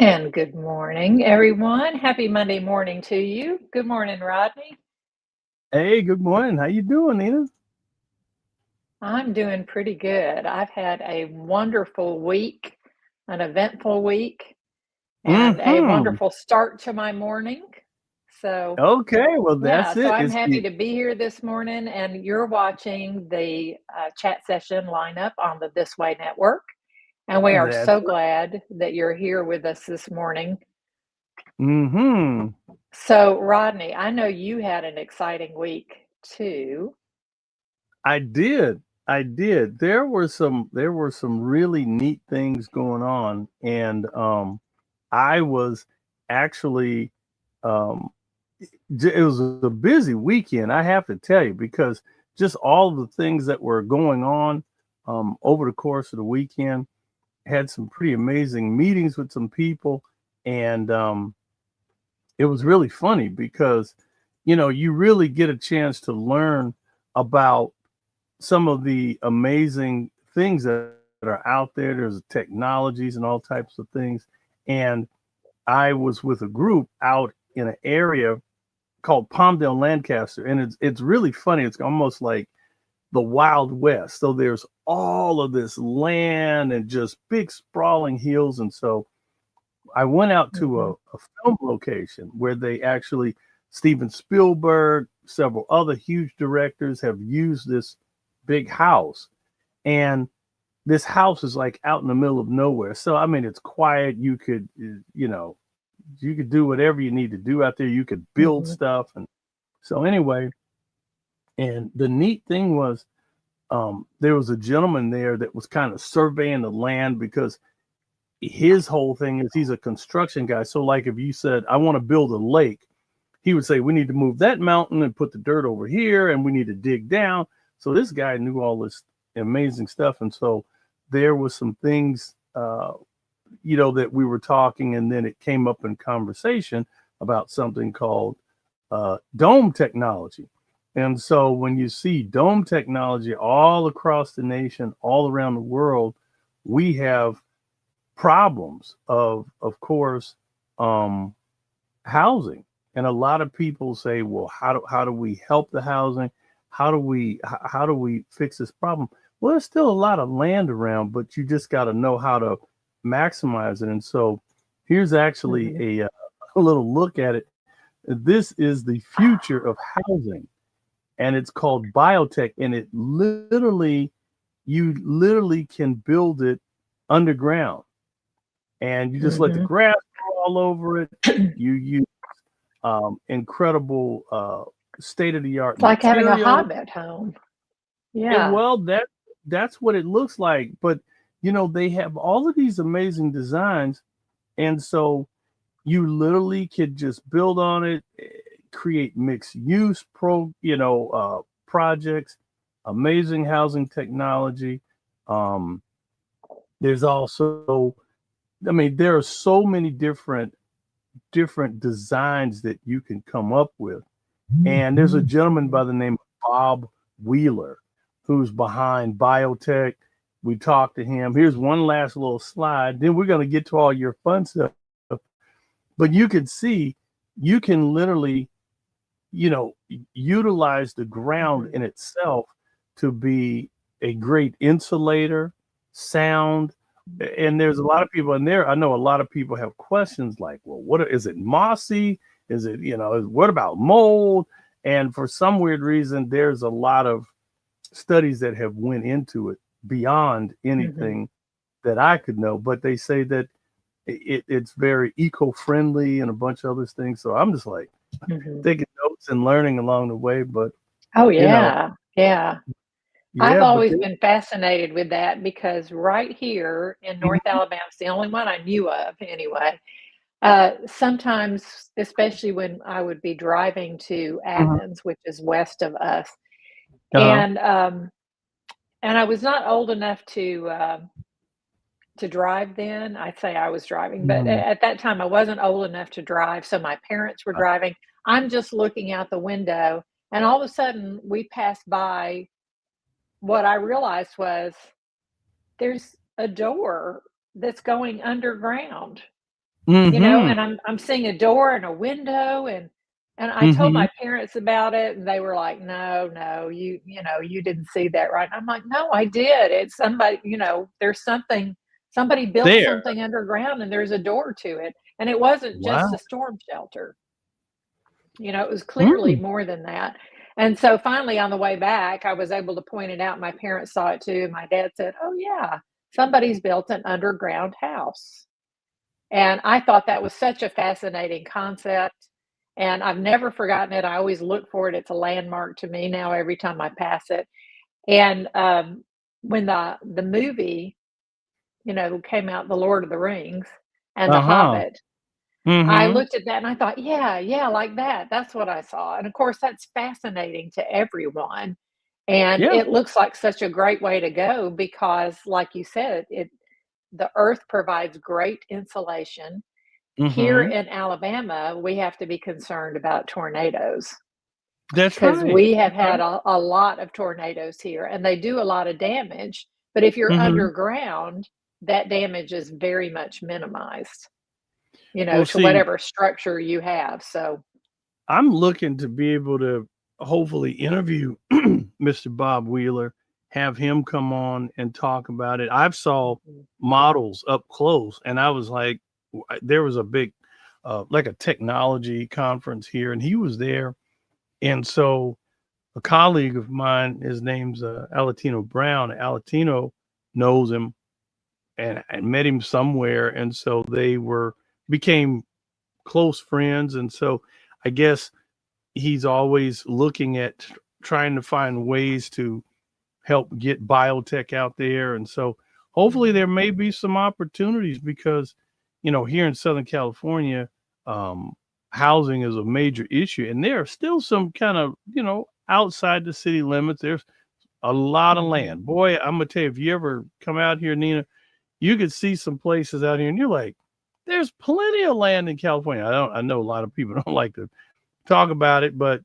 And good morning, everyone. Happy Monday morning to you. Good morning, Rodney. Hey, good morning. How you doing, Nina? I'm doing pretty good. I've had a wonderful week, an eventful week, and a Mm-hmm. wonderful start to my morning. So, Okay, well, yeah, that's so it. I'm It's happy the to be here this morning, and you're watching the chat session lineup on the This Way Network. And we are that's so glad that you're here with us this morning. mm-hmm. So, Rodney, I know you had an exciting week too. I did. I did. There were some really neat things going on, and I was actually um it was a busy weekend, I have to tell you, because just all the things that were going on over the course of the weekend. Had some pretty amazing meetings with some people, and it was really funny because you really get a chance to learn about some of the amazing things that are out there. There's technologies and all types of things. And I was with a group out in an area called Palmdale, Lancaster, and it's really funny. It's almost like the Wild West. So there's all of this land and just big sprawling hills. And so I went out to Mhm. a film location where they actually, Steven Spielberg, several other huge directors have used this big house. And this house is like out in the middle of nowhere. So, I mean, it's quiet. You could do whatever you need to do out there. You could build Mhm. stuff. And so, anyway, and the neat thing was, there was a gentleman there that was kind of surveying the land because his whole thing is he's a construction guy. So, like if you said, I want to build a lake, he would say, we need to move that mountain and put the dirt over here and we need to dig down. So, this guy knew all this amazing stuff. And so, there was some things, that we were talking, and then it came up in conversation about something called dome technology. And so when you see dome technology all across the nation, all around the world, we have problems of course, um, housing. And a lot of people say, well, how do we help the housing? How do we fix this problem? Well, there's still a lot of land around, but you just got to know how to maximize it. And so here's actually Mhm. a little look at it. This is the future of housing, and it's called biotech. And you literally can build it underground, and you just let the Mhm. grass grow all over it. You use incredible state of the art It's like having a material. hobbit home. And Yeah. well, that's what it looks like. But they have all of these amazing designs, and so you literally could just build on it, create mixed use projects, amazing housing technology. Um, there's also, I mean, there are so many different designs that you can come up with. And there's a gentleman Mhm. by the name of Bob Wheeler who's behind biotech. We talked to him. Here's one last little slide. Then we're going to get to all your fun stuff. But you can see, you can literally, you know, utilize the ground Mhm. in itself to be a great insulator, sound. And there's a lot of people in there. I know a lot of people have questions like, well, is it mossy? Is it, what about mold? And for some weird reason, there's a lot of studies that have went into it beyond Mhm. anything that I could know. But they say that it's very eco-friendly and a bunch of other things. So I'm just like Mhm. taking notes and learning along the way. But Oh you know, yeah. Yeah. I've yeah. But always been fascinated with that because right here in North Alabama, it's the only one I knew of anyway. Sometimes, especially when I would be driving to Mhm. Athens, which is west of us, Uh-huh. and I was not old enough to drive then. I say I was driving, but Mhm. at that time I wasn't old enough to drive, so my parents were driving. I'm just looking out the window, and all of a sudden we passed by what I realized was there's a door that's going underground. Mm-hmm. and I'm seeing a door and a window, and I told Mm-hmm. my parents about it, and they were like, "No, no, you didn't see that, right?" I'm like, "No, I did. It's somebody, there's somebody built There. something underground, and there's a door to it, and it wasn't just Wow. a storm shelter. It was clearly Mm. more than that." And so finally on the way back, I was able to point it out. My parents saw it too, and my dad said, "Oh yeah, somebody's built an underground house." And I thought that was such a fascinating concept, and I've never forgotten it. I always look for it. It's a landmark to me now every time I pass it. And, when the movie, came out, The Lord of the Rings and The Uh-huh. Hobbit, I Mm-hmm. looked at that and I thought, "Yeah, yeah, like that. That's what I saw." And of course, that's fascinating to everyone. And Yeah. it looks like such a great way to go because, like you said, the earth provides great insulation. Here Mm-hmm. in Alabama, we have to be concerned about tornadoes That's because right. we have That's had right. a lot of tornadoes here and they do a lot of damage. But if you're Mm-hmm. underground, that damage is very much minimized, Well, to see, whatever structure you have. So, I'm looking to be able to hopefully interview Mr. Bob Wheeler, have him come on and talk about it. I've saw mhm, models up close, and I was like, there was a big, like a technology conference here, and he was there, and so a colleague of mine, his name's Alatino Brown. Alatino knows him and met him somewhere, and so they were became close friends, and so I guess he's always looking at trying to find ways to help get biotech out there. And so hopefully mhm, there may be some opportunities because, here in Southern California, um, housing is a major issue. And there are still some kind of, outside the city limits, there's a lot of mhm, land. Boy, I'm going to tell you, if you ever come out here, Nina, you could see some places out here and you're like, there's plenty of land in California. I know a lot of people don't like to talk about it, but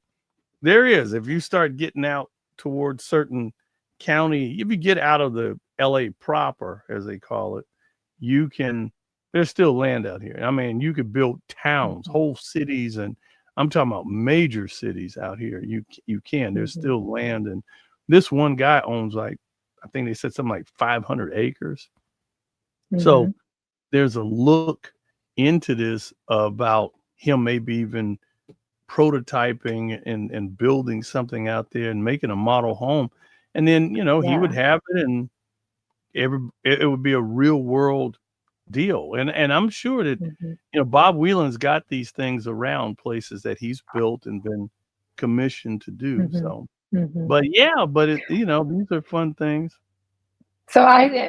there is. If you start getting out towards certain county, if you get out of the LA proper, as they call it, you can, there's still land out here. I mean, you could build towns, mhm, whole cities, and I'm talking about major cities out here. You can. There's mhm, still land, and this one guy owns like, I think they said something like 500 acres. So mhm. there's a look into this about him maybe even prototyping and building something out there and making a model home. And then, he would Yeah. have it and it would be a real world deal. And I'm sure that, Mhm, Bob Whelan's got these things around places that he's built and been commissioned to do. mhm, So, mhm. but yeah, but these are fun things. So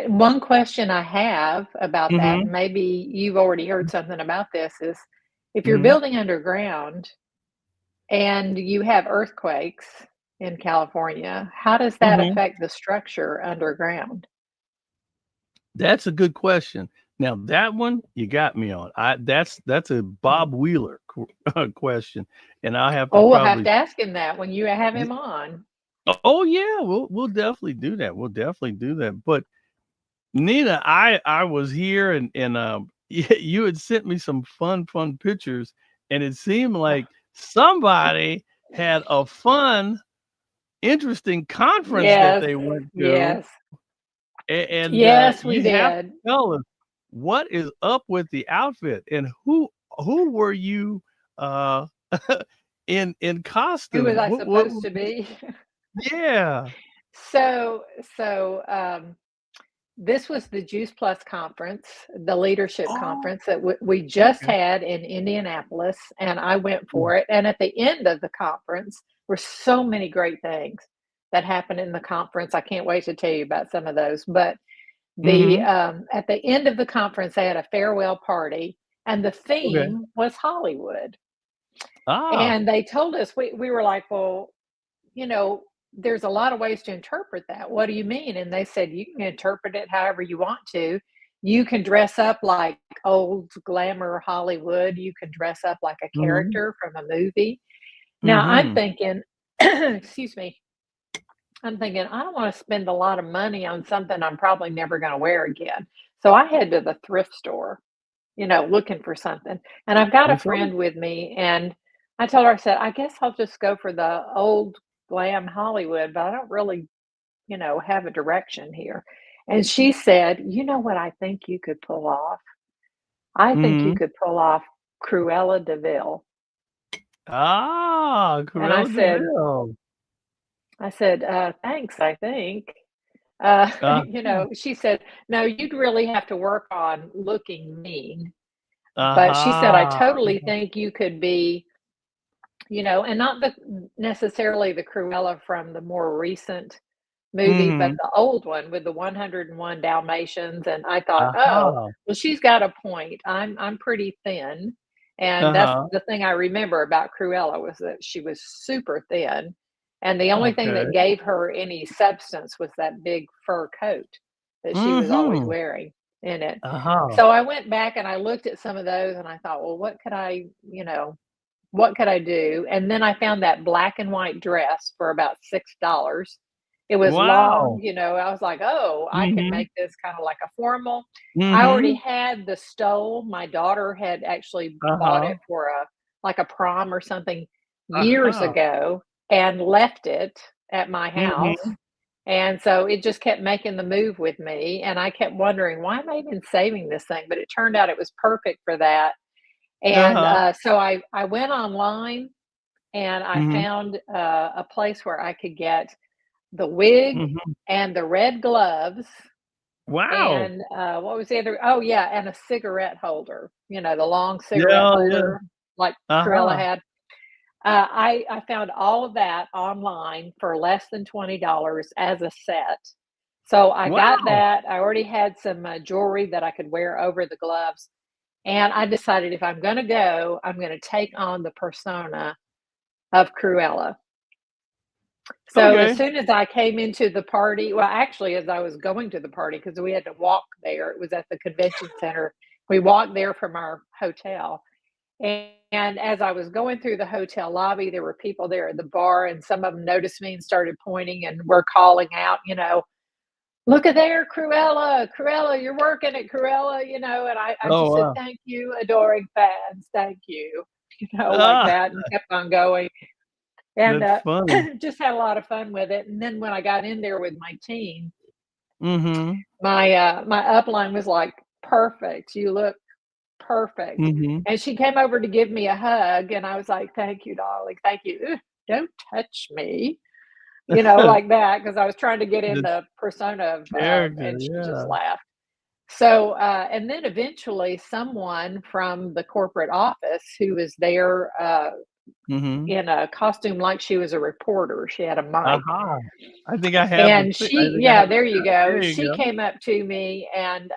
one question I have about that, Mm-hmm. and maybe you've already heard something about this, is if you're Mm-hmm. building underground and you have earthquakes in California, how does that Mm-hmm. affect the structure underground? That's a good question. Now that one you got me on. That's a Mm. Bob Wheeler question, and I have to Oh, we'll have probably. to ask him that when you have him on. Oh yeah, we'll definitely do that. We'll definitely do that. But Nina, I was here and you had sent me some fun pictures, and it seemed like somebody had a fun, interesting conference that Yes, they went to, yes, and yes, we you have to did. tell us what is up with the outfit and who were you uh in Who was costume? I What supposed to be? yeah. So, so, this was the Juice Plus conference, the leadership Oh, conference that we just okay. had in Indianapolis, and I went Mm, for it. And at the end of the conference were so many great things that happened in the conference. I can't wait to tell you about some of those. But the mhm. at the end of the conference, they had a farewell party, and the Okay. theme was Hollywood. Ah. And they told us we were like, well, you know, there's a lot of ways to interpret that. What do you mean? And they said, you can interpret it however you want to. You can dress up like old glamour Hollywood. You can dress up like a Mhm. character from a movie. Now I'm Mhm. thinking, excuse me, I'm thinking, I don't want to spend a lot of money on something I'm probably never going to wear again. So I head to the thrift store looking for something. And I've got a That's right. friend with me, and I told her, I said, I guess I'll just go for the old glam Hollywood, but I don't really, have a direction here. And she said, you know what I think you could pull off? I think you Mhm. could pull off Cruella de Vil. Ah, And I Cruella de said, Vil. thanks, I think. Uh-huh. She said, no, you'd really have to work on looking mean. But she said, I Uh-huh. totally think you could be, and not necessarily the Cruella from the more recent movie, but Mhm. the old one with the 101 Dalmatians. And I thought, oh, Uh-huh. well, she's got a point. I'm pretty thin. And that's Uh-huh. the thing I remember about Cruella was that she was super thin. And the only thing Okay. that gave her any substance was that big fur coat that she was always Mhm. wearing in it. Uh-huh. So I went back and I looked at some of those and I thought, well, what could I do? And then I found that black and white dress for about $6. It was long, Wow. I was like, "Oh, I can Mhm. make this kinda like a formal." I already Mhm. had the stole. My daughter had actually bought Uh-huh. it for a prom or something years Uh-huh. ago and left it at my house, Mhm. and so it just kept making the move with me, and I kept wondering, "Why am I even saving this thing?" But it turned out it was perfect for that, and, Uh-huh. so I went online and I Mhm. found, a place where I could get the wig Mhm. and the red gloves Wow. and, what was the other oh, yeah, and a cigarette holder, the long cigarette Yeah, yeah. holder like Cruella Uh-huh. had. I found all of that online for less than $20 as a set. So I got Wow. that. I already had some, jewelry that I could wear over the gloves, and I decided if I'm gonna go, I'm gonna take on the persona of Cruella. So as Okay. soon as I came into the party, well, actually, as I was going to the party, because we had to walk there, it was at the convention center. We walked there from our hotel. And as I was going through the hotel lobby, there were people there at the bar, and some of them noticed me and started pointing and were calling out, look at there, Cruella, Cruella, you're working at Cruella, and I Oh, just said, wow. thank you, adoring fans, thank you, like Ah, that, and kept on going. And, that's funny. just had a lot of fun with it, and then when I got in there with my team, Mhm. my upline was like, "Perfect, you look perfect." Mhm. And she came over to give me a hug, and I was like, "Thank you, darling, thank you." "Ugh, don't touch me," like that, because I was trying to get in The the persona of, character, and she just yeah. laughed. So, and then eventually someone from the corporate office who was there, Mhm. in a costume like she was a reporter, she had a mic. Aha. And I she think I yeah, have a there you go. there you She go. came up to me and,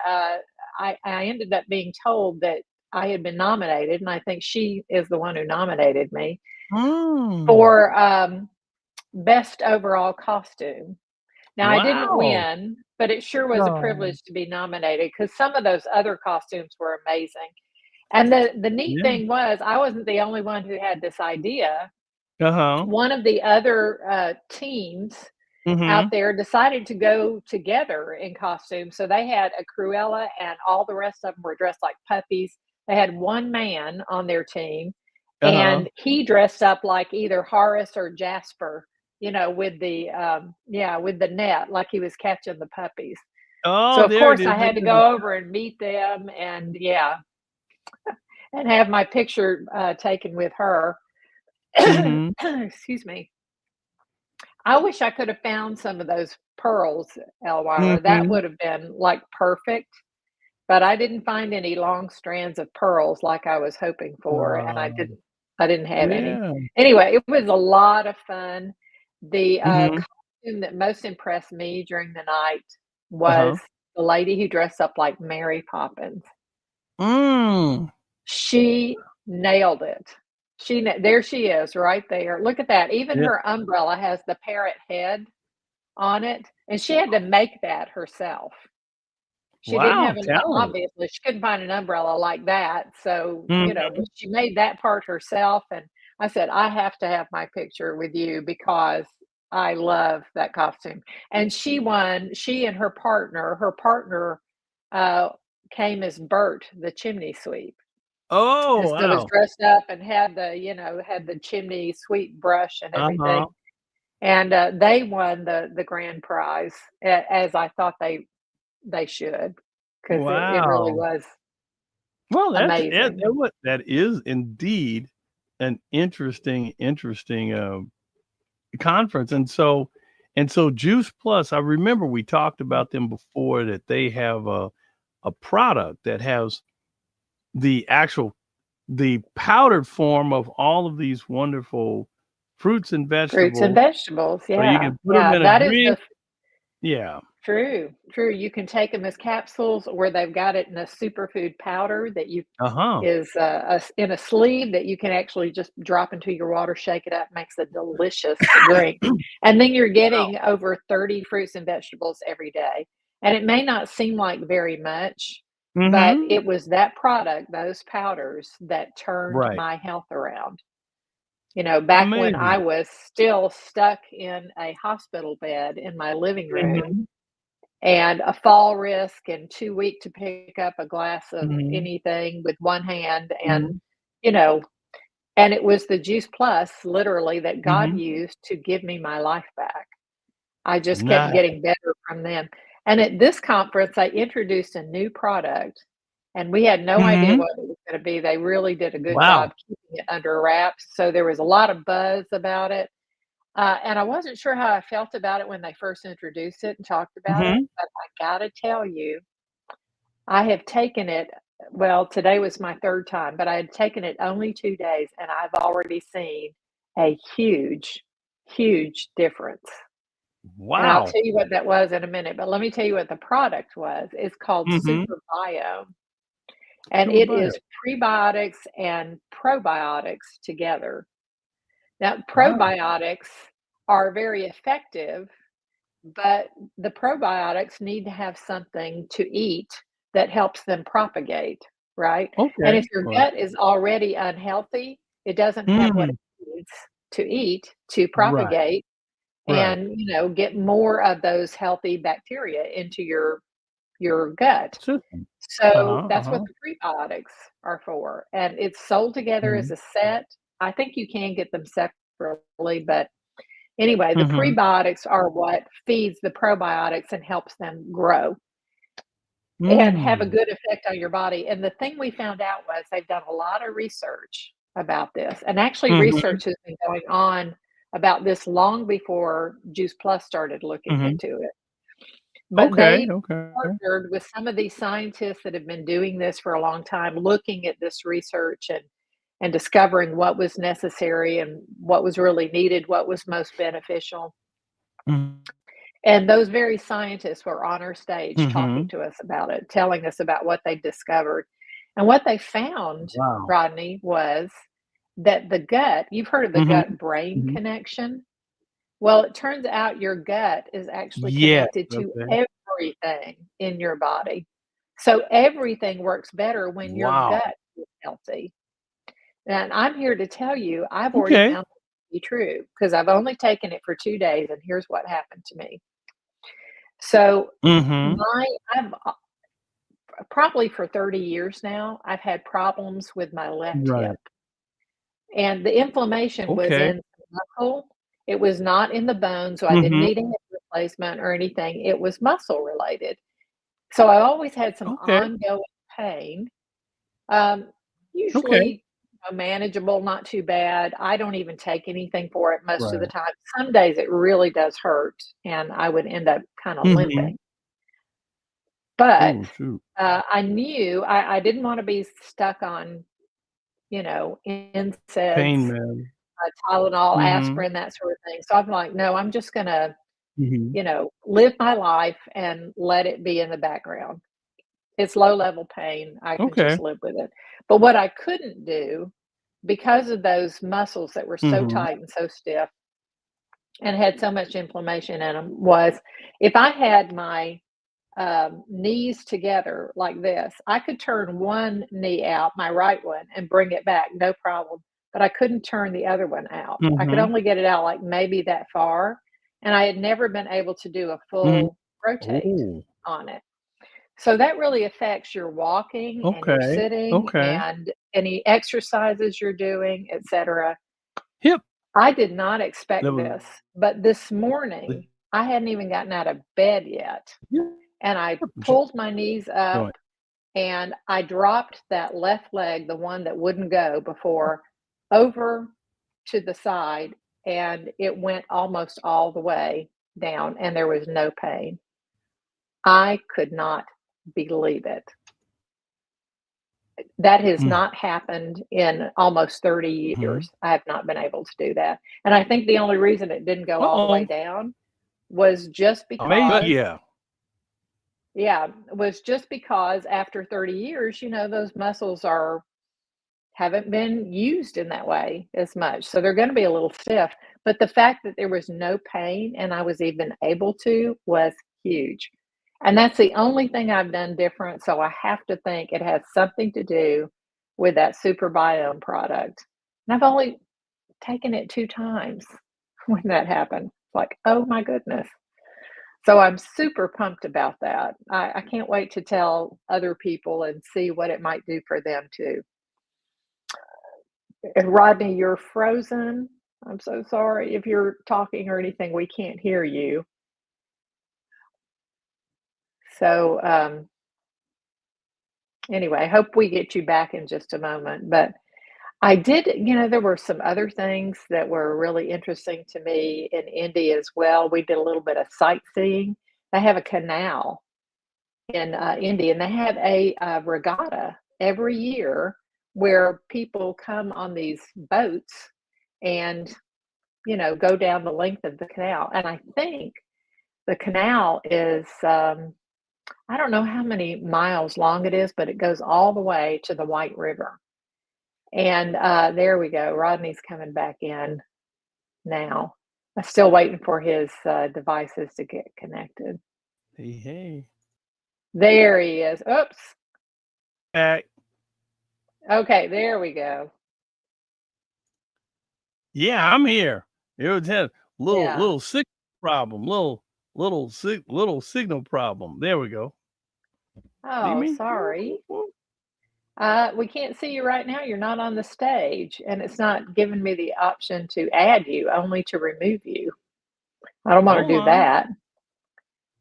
I ended up being told that I had been nominated, and I think she is the one who nominated me Mm. for, best overall costume. Now, I didn't Wow. win, but it sure was a Oh, privilege to be nominated because some of those other costumes were amazing. And the neat yeah. thing was I wasn't the only one who had this idea. Uh-huh. One of the other, teams out Mhm. there decided to go together in costume. So they had a Cruella and all the rest of them were dressed like puppies. They had one man on their team Uh-huh. and he dressed up like either Horace or Jasper, with with the net, like he was catching the puppies. So Oh, of there it course is. I Look had to at the go over and meet them and and have my picture taken with her. Mhm. Excuse me. I wish I could have found some of those pearls, Elvira. That Mhm. would have been, like, perfect, but I didn't find any long strands of pearls like I was hoping for, and I didn't have any. Yeah. Anyway, it was a lot of fun. The, Mhm. costume that most impressed me during the night was Uh-huh. the lady who dressed up like Mary Poppins. Mm. She nailed it. There she is right there. Look at that. Even Yeah. her umbrella has the parrot head on it, and she had to make that herself. She didn't have Wow, an talent. obviously, she couldn't find an umbrella like that, so, but Mhm. she made that part herself, and I said, "I have to have my picture with you because I love that costume." And she won she and her partner, uh, came as Bert, the chimney sweep. And Oh, so was wow. dressed up and had the chimney sweep brush and Uh-huh. everything. And, they won the grand prize as I thought they should, 'cause it really Wow. was Well, amazing. that is indeed an interesting, conference, and so Juice Plus, I remember we talked about them before that they have a product that has the actual the powdered form of all of these wonderful fruits and Fruits and vegetables, vegetables, so you yeah, can put them yeah, in a that is the drink. Yeah. true, true, you can take them as capsules, or they've got it in a superfood powder that you Uh-huh. is, in a sleeve that you can actually just drop into your water, shake it up, makes a delicious drink, and then you're Wow. getting over 30 fruits and vegetables every day, and it may not seem like very much, but Mhm. it was that product, those powders, that turned Right. my health around. Back when I Amazing. was still stuck in a hospital bed in my living room Mhm. and a fall risk and too weak to pick up a glass of Mhm. anything with one hand, and, Mhm. you know and it was the Juice Plus, literally, that God Mhm. used to give me my life back. I just kept Nice. getting better from them. And at this conference, I introduced a new product, and we had no idea Mhm. what it was gonna be. They really did a good Wow. job keeping it under wraps, so there was a lot of buzz about it, and I wasn't sure how I felt about it when they first introduced it and talked about it, Mhm. but I gotta tell you, I have taken it well, today was my 3rd time, but I had taken it only 2 days, and I've already seen a huge, huge difference. And I'll Wow. tell you what that was in a minute, but let me tell you what the product was. It's called Mhm. Super Biome, and Super it bio. is prebiotics and probiotics together. Now, Wow. probiotics are very effective, but the probiotics need to have something to eat that helps them propagate, right? And Okay. if your Right. gut is already unhealthy, it doesn't have what Mm. it needs to eat to Right. propagate Right. and, get more of those healthy bacteria into your gut. System. So Uh-huh. that's what Uh-huh. the prebiotics are for. And it's sold together as Mhm. a set. I think you can get them separately, but anyway, the Mhm. prebiotics are what feeds the probiotics and helps them grow and have a Mm. good effect on your body. And the thing we found out was they've done a lot of research about this. And actually, Mhm. research has been going on about this long before Juice Plus started looking Mhm. into it. But Okay. they Okay. partnered with some of these scientists that have been doing this for a long time, looking at this research and discovering what was necessary and what was really needed, what was most beneficial. Mhm. And those very scientists were on our stage talking Mhm. to us about it, telling us about what they discovered. And what they found, Wow. Rodney, was that the gut, you've heard of the Mhm. gut brain Mhm. connection. Well, it turns out your gut is actually Yes. connected to Okay. everything in your body. So everything works better when your Wow. gut is healthy. And I'm here to tell you, I've already Okay. found that to be true because I've only taken it for 2 days, and here's what happened to me. So Mhm. I've probably for 30 years now, I've had problems with my left hip, Right. and the inflammation was Okay. in the muscle. It was not in the bone, so I didn't Mhm. need a hip replacement or anything. It was muscle related. So I always had some Okay. ongoing pain, um, Okay. usually manageable, not too bad. I don't even take anything for it most of the Right. time. Some days it really does hurt, and I would end up kind of Mhm. limping. But Oh, shoot. I knew I didn't want to be stuck on, NSAIDs, Pain man. Tylenol, Mhm. aspirin, that sort of thing. So I'm like, no, I'm just gonna, Mhm. live my life and let it be in the background. It's low level pain. I can Okay. just live with it. But what I couldn't do because of those muscles that were so Mhm. tight and so stiff and had so much inflammation in them was if I had my knees together like this, I could turn one knee out, my right one, and bring it back, no problem. But I couldn't turn the other one out. I could Mhm. only get it out like maybe that far. And I had never been able to do a Mhm. full rotate Oh. on it. So that really affects your walking and your Okay. sitting Okay. and any exercises you're doing, etc. Hip. I did not expect That was this, but this the morning I hadn't even gotten out of bed yet, and I hip pulled my knees up joint. and I dropped that left leg, the one that wouldn't go before, over to the side, and it went almost all the way down, and there was no pain. I could not believe it. That has Mm. not happened in almost 30 Mhm. years. I have not been able to do that. And I think the only reason it didn't go all the way Uh-oh. down was just Amazing. because, Yeah. yeah, was just because after 30 years, those muscles haven't been used in that way as much. So they're going to be a little stiff. But the fact that there was no pain and I was even able to was huge. And that's the only thing I've done different. So I have to think it has something to do with that Superbiome product. And I've only taken it 2 times when that happened. Like, oh my goodness. So I'm super pumped about that. I can't wait to tell other people and see what it might do for them too. Rodney, you're frozen. I'm so sorry. If you're talking or anything, we can't hear you. So, anyway, I hope we get you back in just a moment. But I did, there were some other things that were really interesting to me in India as well. We did a little bit of sightseeing. They have a canal in India, and they have a regatta every year where people come on these boats and go down the length of the canal. And I think the canal is, I don't know how many miles long it is, but it goes all the way to the White River. And there we go. Rodney's coming back in now. I'm still waiting for his devices to get connected. Hey, hey. There he is. Oops. Back. Okay, there we go. Yeah, I'm here. It was had a little Yeah. signal problem. Little signal problem. There we go. Do you Oh, mean? sorry. We can't see you right now. You're not on the stage, and it's not giving me the option to add you, only to remove you. I don't want Hold to do on. that.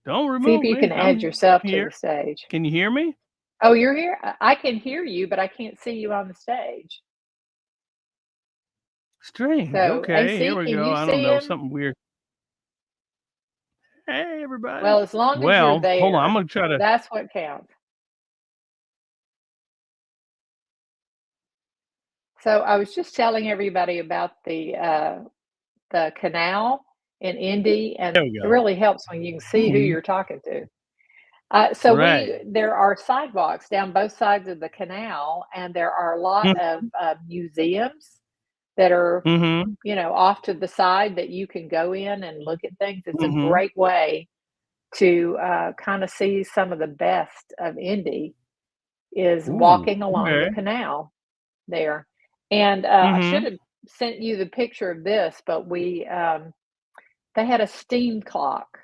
Don't See if remove you can me. add I'm yourself to the here. stage. Can you hear me? Oh, you're here? I can hear you, but I can't see you on the stage. Strange. So, Okay, here AC, we can go. you I don't see know. him? Something weird. Hey, everybody. Well, as long as you're Well, hold on. I'm there, gonna try to. that's what counts. So, I was just telling everybody about the canal in Indy, There and we it go. really helps when you can see who Mhm. you're talking to. Right. There are sidewalks down both sides of the canal, and there are a lot of museums that are, Mm-hmm. off to the side that you can go in and look at things. It's a Mm-hmm. great way to kind of see some of the best of Indy is Ooh. walking along the Okay. canal there. And I should Mm-hmm. have sent you the picture of this, but they had a steam clock.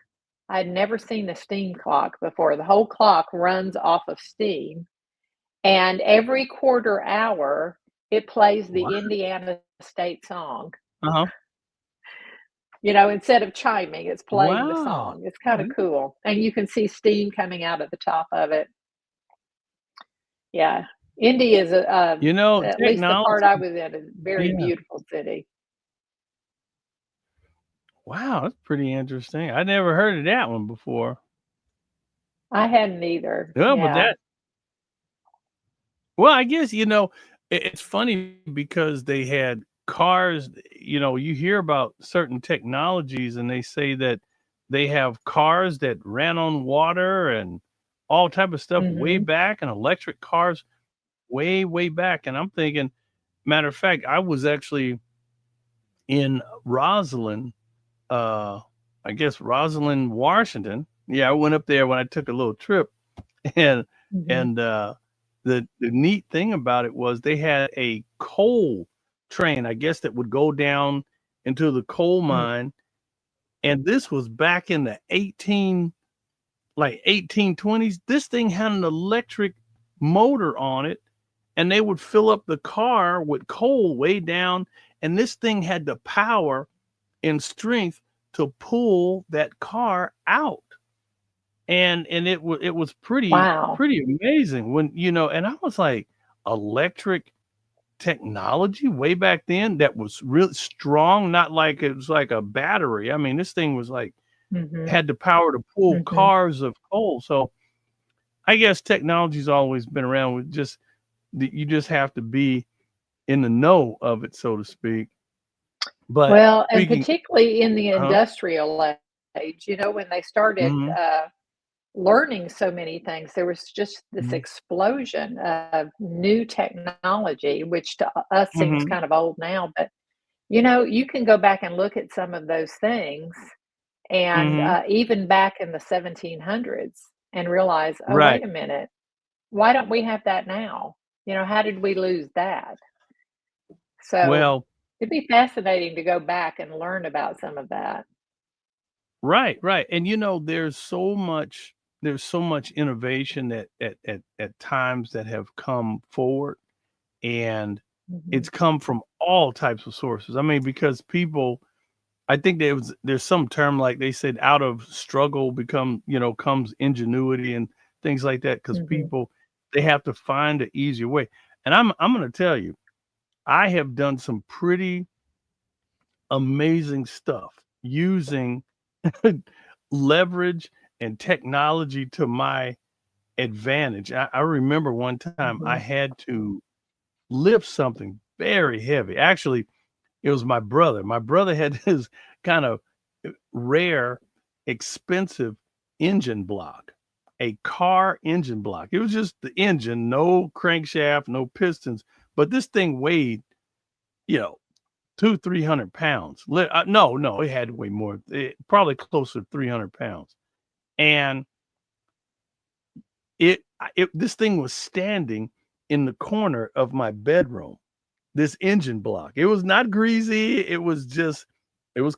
I'd never seen a steam clock before. The whole clock runs off of steam, and every quarter hour, it plays Wow. the Indiana state song. Uh-huh. Instead of chiming, it's playing the Wow. song. It's kind of cool, and you can see steam coming out at the top of it. Yeah, Indy is at least the part Technology. I was in, a very Yeah. beautiful city. Wow, that's pretty interesting. I never heard of that one before. I hadn't either. Yeah, but Yeah. that well, I guess, it's funny because they had cars, you hear about certain technologies and they say that they have cars that ran on water and all type of stuff way Mhm. back and electric cars way, way back. And I'm thinking, matter of fact, I was actually in Roslyn, uh, I guess Roslyn, Washington. Yeah, I went up there when I took a little trip and Mhm. and the neat thing about it was they had a coal train, I guess, that would go down into the coal Mm. mine, and this was back in the like 1820s. This thing had an electric motor on it, and they would fill up the car with coal way down, and this thing had the power and strength to pull that car out. And it was Wow. pretty amazing when, and I was like, electric technology way back then that was really strong, not like it was like a battery. I mean, this thing was like Mhm. had the power to pull Mhm. cars of coal. So I guess technology's always been around. With just you just have to be in the know of it, so to speak. But Well, and speaking, particularly in the huh? industrial age, when they started, Hmm. learning so many things, there was just this explosion of new technology, which to us seems Hmm. kind of old now, but, you can go back and look at some of those things and, Hmm. even back in the 1700s and realize, "Oh, Right. wait a minute, why don't we have that now? How did we lose that?" So, Well, it'd be fascinating to go back and learn about some of that. right, right. And there's so much innovation that at times that have come forward, and Mhm. it's come from all types of sources. I mean, because people, I think there's some term like they said, out of struggle comes ingenuity and things like that, because Mhm. people, they have to find an easier way. And I'm gonna tell you, I have done some pretty amazing stuff using leverage and technology to my advantage. I remember one time I Mhm. had to lift something very heavy. Actually, it was my brother. My brother had this kind of rare, expensive engine block, a car engine block. It was just the engine, no crankshaft, no pistons, but this thing weighed, you know, 300 pounds. No, it had to weigh more. Probably closer to 300 pounds. And this thing was standing in the corner of my bedroom. This engine block. It was not greasy. It was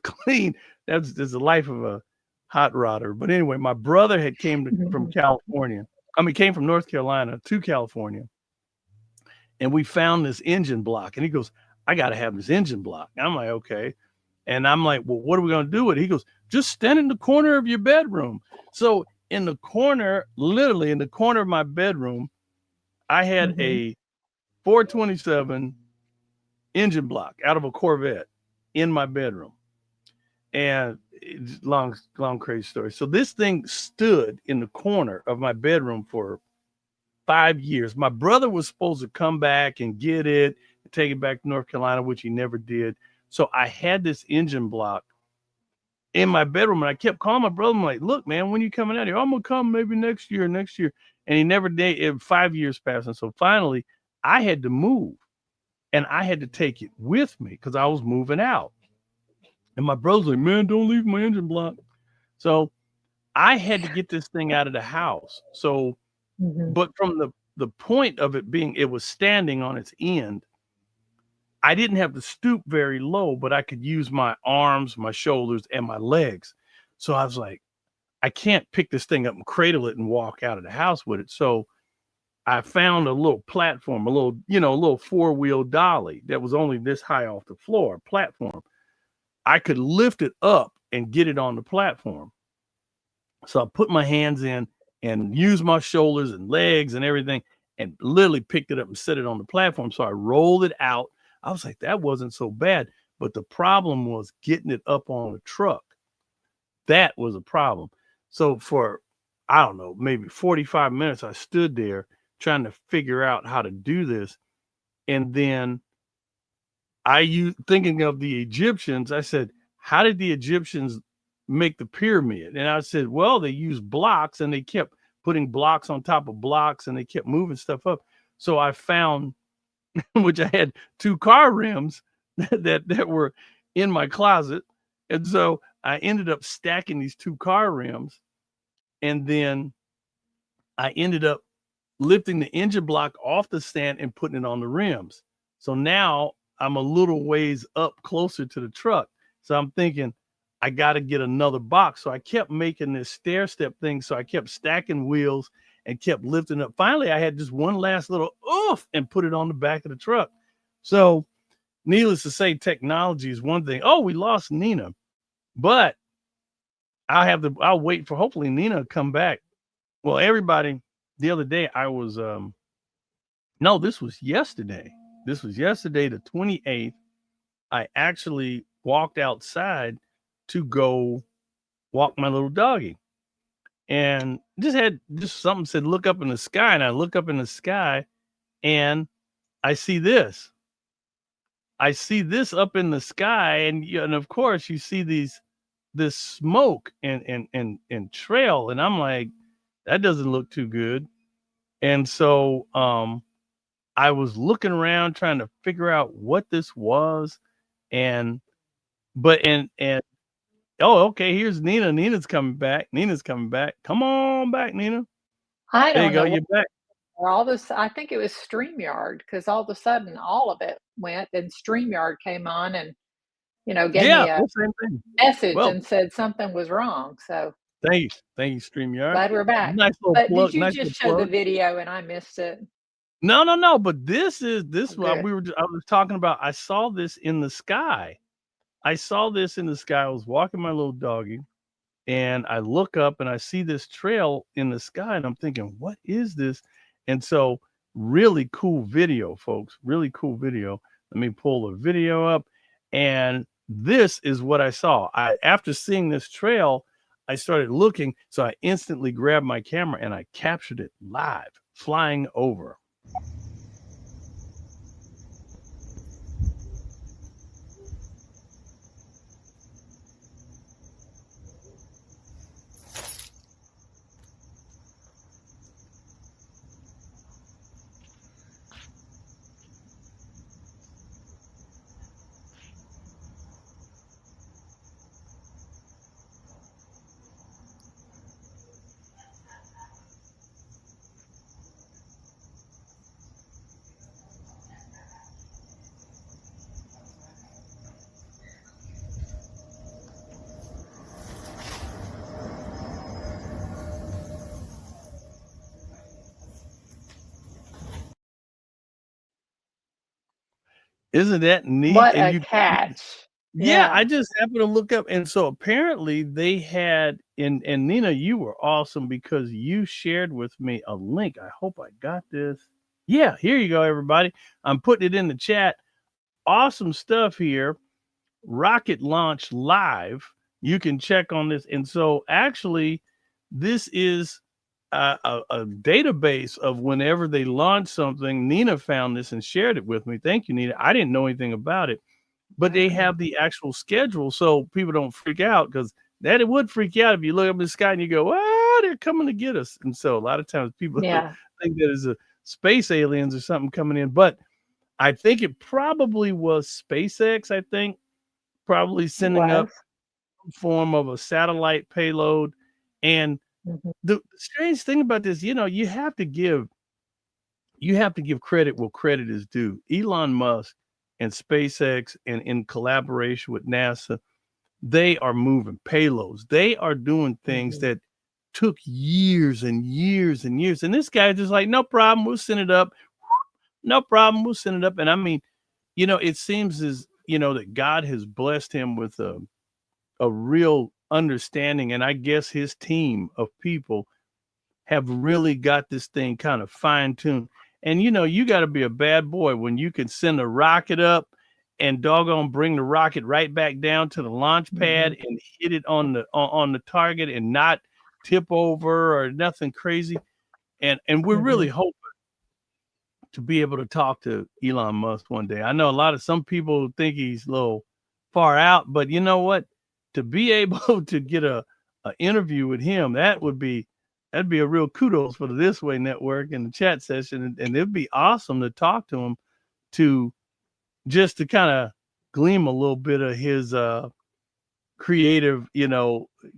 clean. That's the life of a hot rodder. But anyway, my brother had from Mhm. California. I mean, came from North Carolina to California, and we found this engine block. And he goes, "I got to have this engine block." And I'm like, "Okay." And I'm like, "Well, what are we going to do with it?" He goes, "Just stand in the corner of your bedroom." So in the corner, literally in the corner of my bedroom, I had Mhm. a 427 engine block out of a Corvette in my bedroom. And it's long, crazy story. So this thing stood in the corner of my bedroom for 5 years. My brother was supposed to come back and get it and take it back to North Carolina, which he never did. So I had this engine block in my bedroom, and I kept calling my brother. I'm like, "Look, man, when you coming out here?" "I'm gonna come maybe next year, next year." And he never did. 5 years passed, and so finally, I had to move, and I had to take it with me because I was moving out. And my brother's like, "Man, don't leave my engine block." So I had to get this thing out of the house. So, Mhm. but from the point of it being, it was standing on its end. I didn't have to stoop very low, but I could use my arms, my shoulders, and my legs. So I was like, I can't pick this thing up and cradle it and walk out of the house with it. So I found a little platform, a little four-wheel dolly that was only this high off the floor, platform. I could lift it up and get it on the platform. So I put my hands in and used my shoulders and legs and everything, and literally picked it up and set it on the platform. So I rolled it out. I was like, that wasn't so bad. But the problem was getting it up on the truck. That was a problem. So for, I don't know, maybe 45 minutes, I stood there trying to figure out how to do this. And then thinking of the Egyptians, I said, how did the Egyptians make the pyramid? And I said, well, they used blocks, and they kept putting blocks on top of blocks, and they kept moving stuff up. So I found, which I had two car rims that were in my closet. And so I ended up stacking these two car rims, and then I ended up lifting the engine block off the stand and putting it on the rims. So now I'm a little ways up closer to the truck. So I'm thinking, I got to get another box. So I kept making this stair step thing. So I kept stacking wheels and kept lifting up. Finally, I had just one last little oof and put it on the back of the truck. So needless to say, technology is one thing. Oh, we lost Nina, but I'll wait for hopefully Nina to come back. Well, everybody, the other day I was no, this was yesterday. This was yesterday, the 28th. I actually walked outside to go walk my little doggy. And just something said, look up in the sky. And I look up in the sky and I see this. I see this up in the sky. And of course you see this smoke and trail. And I'm like, that doesn't look too good. And so I was looking around trying to figure out what this was. And oh, okay, here's Nina. Nina's coming back. Nina's coming back. Come on back, Nina. I There you don't go. know You're back. where all this, I think it was StreamYard, because all of a sudden all of it went and StreamYard came on and, gave Yeah, me a well, same thing. message Well, and said something was wrong. So thank you, StreamYard. glad we're back. Nice little But did plug. you Nice just little show the plug. video and I missed it? No. But this Oh, what good. I was talking about. I saw this in the sky. I saw this in the sky. I was walking my little doggy, and I look up and I see this trail in the sky, and I'm thinking, what is this? And so, really cool video, folks. Really cool video. Let me pull the video up, and this is what I saw. After seeing this trail, I started looking, so I instantly grabbed my camera and I captured it live, flying over. Isn't that neat? What And a you catch. Yeah, I Yeah. just happened to look up, and so apparently they had and Nina, you were awesome because you shared with me a link. I hope I got this. Yeah, here you go, everybody. I'm putting it in the chat. Awesome stuff here. Rocket launch live. You can check on this. And so actually, this is a database of whenever they launch something. Nina found this and shared it with me. Thank you, Nina. I didn't know anything about it, but they Mm-mm. have the actual schedule so people don't freak out, because that it would freak you out if you look up in the sky and you go, ah, they're coming to get us. And so a lot of times people Yeah. think that is a space aliens or something coming in, but I think it probably was SpaceX, I think, probably It sending up was. some form of a satellite payload. And Mhm. the strange thing about this, you have to give credit where credit is due. Elon Musk and SpaceX, and in collaboration with NASA, they are moving payloads. They are doing things Mhm. that took years and years and years. And this guy just like, no problem, we'll send it up. No problem, we'll send it up. And I mean, it seems as that God has blessed him with a real understanding, and I guess his team of people have really got this thing kind of fine-tuned. And you got to be a bad boy when you can send a rocket up and doggone bring the rocket right back down to the launch pad Mhm. and hit it on the target and not tip over or nothing crazy. And we're really Mhm. hoping to be able to talk to Elon Musk one day. I know some people think he's a little far out, but you know what? To be able to get a interview with him, that'd be a real kudos for the This Way Network and the chat session, and it'd be awesome to talk to him, to just to kind of glean a little bit of his creative,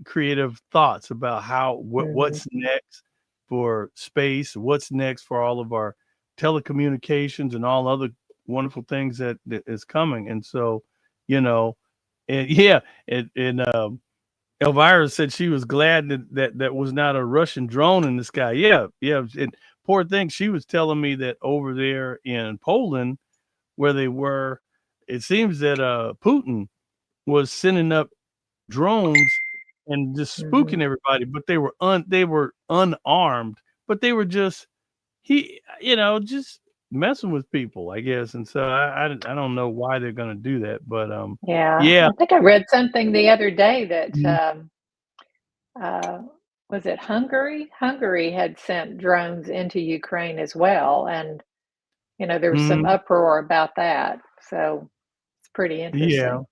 creative thoughts about Mhm. what's next for space, what's next for all of our telecommunications and all other wonderful things that is coming. And so, you know, And yeah, and Elvira said she was glad that was not a Russian drone in the sky. Yeah, yeah. And poor thing, she was telling me that over there in Poland, where they were, it seems that Putin was sending up drones and just spooking Mhm. everybody, but they were unarmed, but they were just just messing with people, I guess. And so I don't know why they're gonna do that, but Yeah, yeah. I think I read something the other day that, Mhm. uh, was it Hungary? Hungary had sent drones into Ukraine as well, and, there was some Mhm. uproar about that, so it's pretty Yeah. interesting.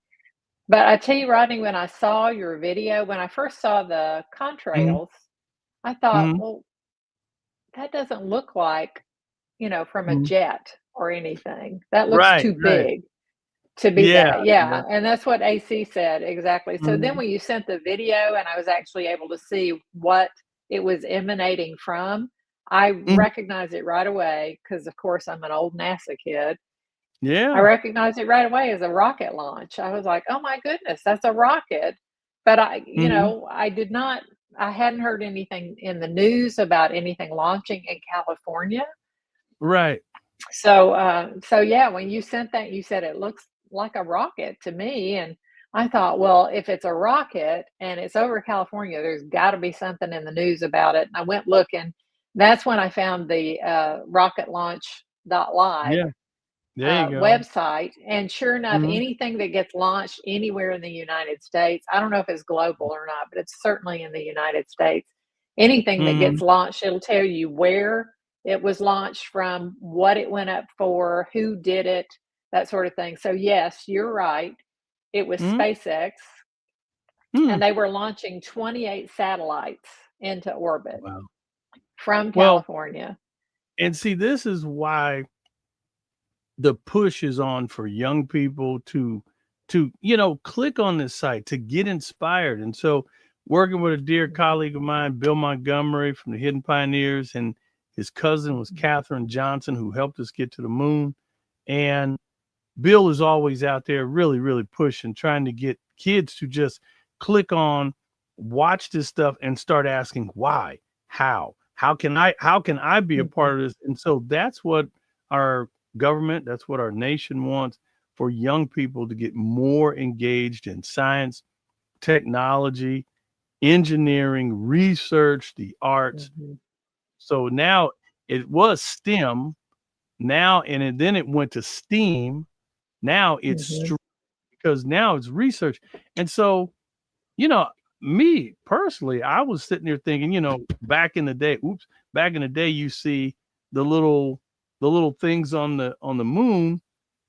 But I tell you, Rodney, when I saw your video, when I first saw the Mhm. contrails, I thought, Mhm. "Well, that doesn't look like, from a Mhm. jet or anything. That looks Right, too right. big to be Yeah, that." yeah. Yeah, and that's what AC said, exactly. So then Mhm. when you sent the video and I was actually able to see what it was emanating from, I Mhm. recognized it right away because, of course, I'm an old NASA kid. I Yeah. recognized it right away as a rocket launch. I was like, "Oh my goodness, that's a rocket." But Mhm. I did not I hadn't heard anything in the news about anything launching in California. Right. So yeah, when you sent that, you said it looks like a rocket to me, and I thought, well, if it's a rocket and it's over California, there's got to be something in the news about it. And I went looking. That's when I found the rocket launch live Yeah. There you go. website, and sure enough, Mhm. anything that gets launched anywhere in the United States, I don't know if it's global or not, but it's certainly in the United States. Anything that gets Mhm. launched, it'll tell you where it was launched from, what it went up for, who did it, that sort of thing. So yes, you're right. It was Mhm. SpaceX, Hmm. and they were launching 28 satellites into orbit Wow. from Well, California. and see, this is why the push is on for young people to click on this site to get inspired. And so working with a dear Mhm, colleague of mine, Bill Montgomery from the Hidden Pioneers, and his cousin was mhm, Katherine Johnson, who helped us get to the moon. And Bill is always out there really, really pushing, trying to get kids to just click on, watch this stuff, and start asking why, how can I be a mhm, part of this? And so that's what our government, that's what our nation wants, for young people to get more engaged in science, technology, engineering, research, the arts. mhm, So now it was STEM now, then it went to STEAM. Now it's mhm, because now it's research. And so, you know, me personally, I was sitting there thinking, back in the day, you see the little things on the moon,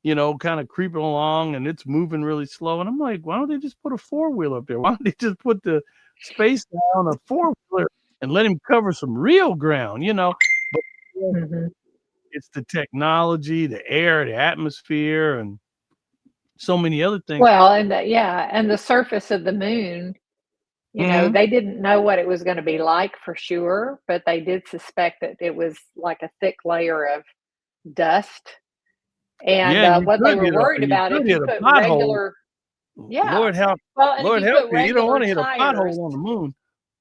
kind of creeping along, and it's moving really slow. And I'm like, why don't they just put a four-wheeler up there? Why don't they just put the space guy on a four-wheeler and let him cover some real ground? But yeah, mhm. it's the technology, the air, the atmosphere, and so many other things. Well, and the surface of the moon, Mhm. they didn't know what it was gonna be like for sure, but they did suspect that it was like a thick layer of dust, and, Yeah, and what they were worried you about, could if you hit a put pothole. regular yeah. Lord help Well, and if Lord you help put you. You don't regular wanna hit a tires pothole on the moon.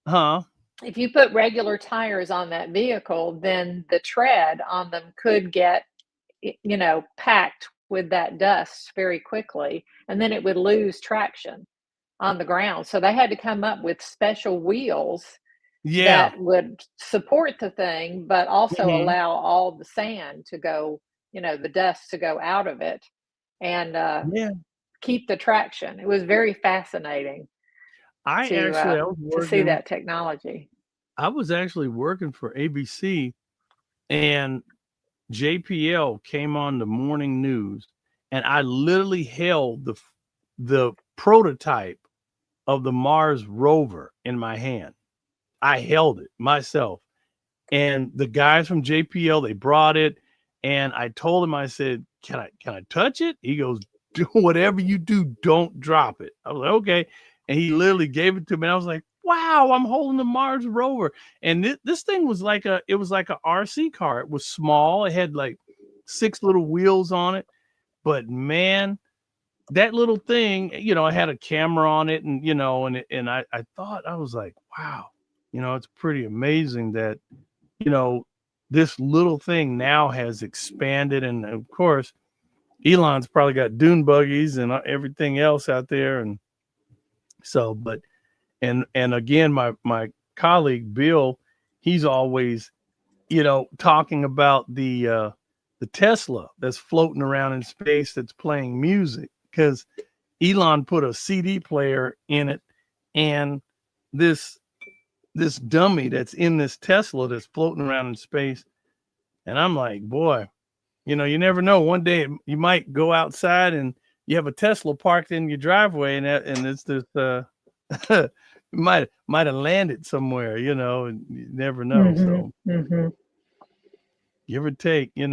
Huh? if you put regular tires on that vehicle, then the tread on them could get, packed with that dust very quickly, and then it would lose traction on the ground. So they had to come up with special wheels Yeah. that would support the thing, but also Mhm. allow all the sand to go, the dust to go out of it and Yeah. keep the traction. It was very fascinating to I was to see working that technology. I was actually working for ABC, and JPL came on the morning news, and I literally held the prototype of the Mars rover in my hand. I held it myself. And the guys from JPL, they brought it, and I told him, I said, "Can I touch it?" He goes, "Do whatever you do, don't drop it." I was like, "Okay." And he literally gave it to me. And I was like, "Wow, I'm holding the Mars rover." And this thing was like a RC car. It was small. It had like 6 little wheels on it. But man, that little thing, I had a camera on it, and I thought, I was like, wow, it's pretty amazing that this little thing now has expanded, and of course, Elon's probably got dune buggies and everything else out there, and so, but and again, my colleague Bill, he's always talking about the Tesla that's floating around in space that's playing music, because Elon put a CD player in it, and this dummy that's in this Tesla that's floating around in space. And I'm like, boy, you never know. One day you might go outside and you have a Tesla parked in your driveway, and it's this might have landed somewhere, and you never know. So give or take, Yeah.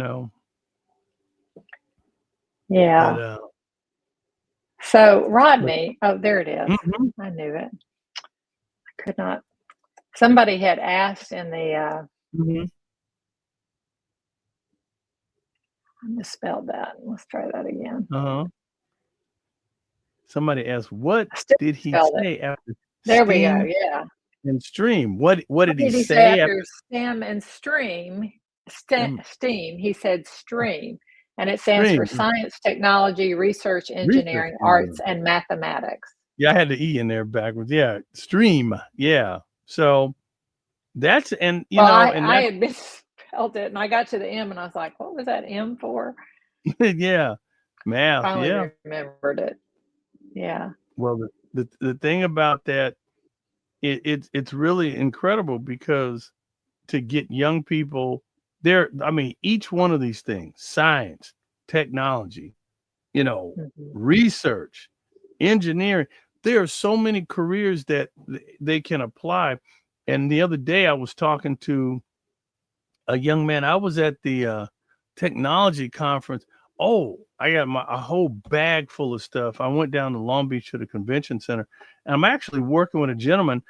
But, so Rodney, there it is. Mm-hmm. I knew it. I could not. Somebody had asked in the. Mm-hmm. I misspelled that. Let's try that again. Somebody asked, what did he say after there we go. Yeah. And stream? What did he say after STEM and stream? STEAM. He said stream, and it stands for science, technology, research, engineering, arts, and mathematics. Yeah, I had the E in there backwards. Yeah, stream. Yeah. So that's, and I had misspelled it, and I got to the M, and I was like, what was that M for? Yeah, math. Finally remembered it. Yeah. Well, the thing about that, it's really incredible, because to get young people there, I mean, each one of these things, science, technology, research, engineering, there are so many careers that they can apply. And the other day I was talking to a young man. I was at the technology conference. Oh, I got a whole bag full of stuff. I went down to Long Beach to the convention center, and I'm actually working with a gentleman,